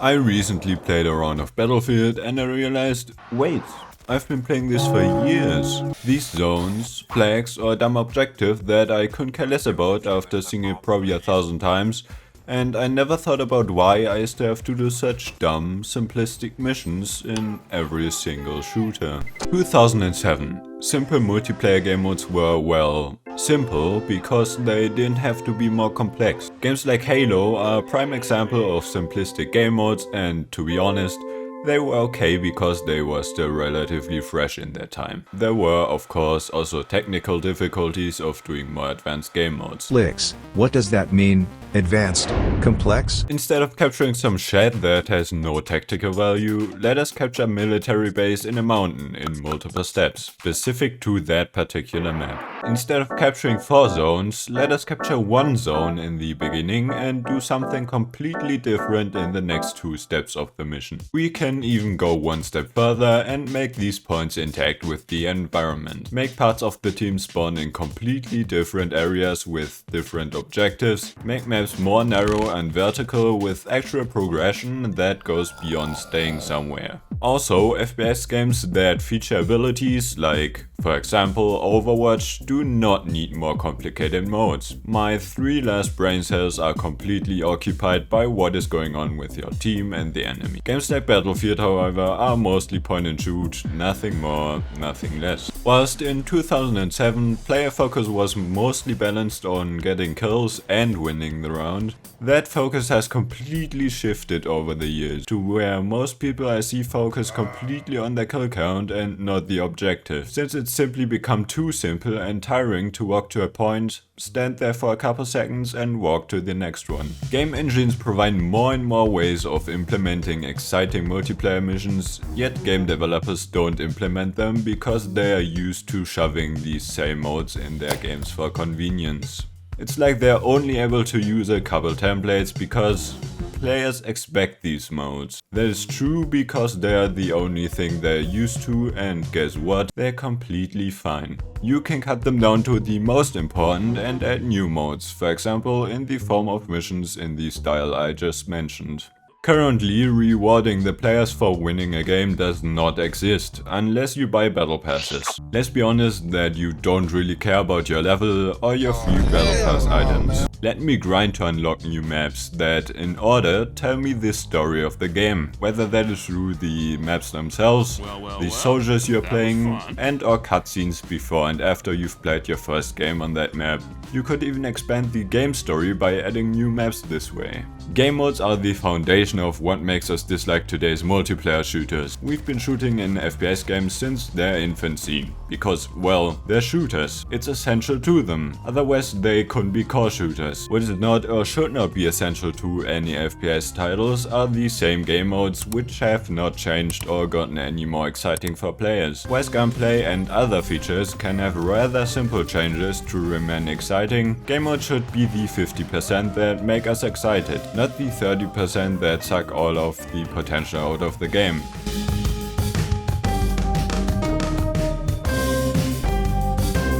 I recently played a round of Battlefield and I realized, wait, I've been playing this for years. These zones, flags or dumb objective that I couldn't care less about after seeing it probably 1,000 times, and I never thought about why I still have to do such dumb, simplistic missions in every single shooter. 2007. Simple multiplayer game modes were, well, simple because they didn't have to be more complex. Games like Halo are a prime example of simplistic game modes, and to be honest, they were okay because they were still relatively fresh in their time. There were, of course, also technical difficulties of doing more advanced game modes. Flicks. What does that mean? Advanced? Complex? Instead of capturing some shed that has no tactical value, let us capture a military base in a mountain in multiple steps, specific to that particular map. Instead of capturing 4 zones, let us capture 1 zone in the beginning and do something completely different in the next 2 steps of the mission. We can even go 1 step further and make these points interact with the environment. Make parts of the team spawn in completely different areas with different objectives. Make maps more narrow and vertical with actual progression that goes beyond staying somewhere. Also, FPS games that feature abilities like, for example, Overwatch, do not need more complicated modes. My 3 last brain cells are completely occupied by what is going on with your team and the enemy. Games like Battlefield, however, are mostly point and shoot, nothing more, nothing less. Whilst in 2007, player focus was mostly balanced on getting kills and winning the round, that focus has completely shifted over the years to where most people I see focus completely on their kill count and not the objective, since it's simply become too simple and tiring to walk to a point, stand there for a couple seconds and walk to the next one. Game engines provide more and more ways of implementing exciting multiplayer missions, yet game developers don't implement them because they are used to shoving these same modes in their games for convenience. It's like they're only able to use a couple templates because players expect these modes. That is true because they are the only thing they're used to, and guess what? They're completely fine. You can cut them down to the most important and add new modes, for example in the form of missions in the style I just mentioned. Currently, rewarding the players for winning a game does not exist, unless you buy battle passes. Let's be honest that you don't really care about your level or your free battle pass items. Let me grind to unlock new maps that, in order, tell me the story of the game, whether that is through the maps themselves, the soldiers you're playing, and or cutscenes before and after you've played your first game on that map. You could even expand the game story by adding new maps this way. Game modes are the foundation of what makes us dislike today's multiplayer shooters. We've been shooting in FPS games since their infancy, because, well, they're shooters. It's essential to them, otherwise they couldn't be core shooters. What is not or should not be essential to any FPS titles are the same game modes, which have not changed or gotten any more exciting for players. Whereas gunplay and other features can have rather simple changes to remain exciting, game mode should be the 50% that make us excited, not the 30% that suck all of the potential out of the game.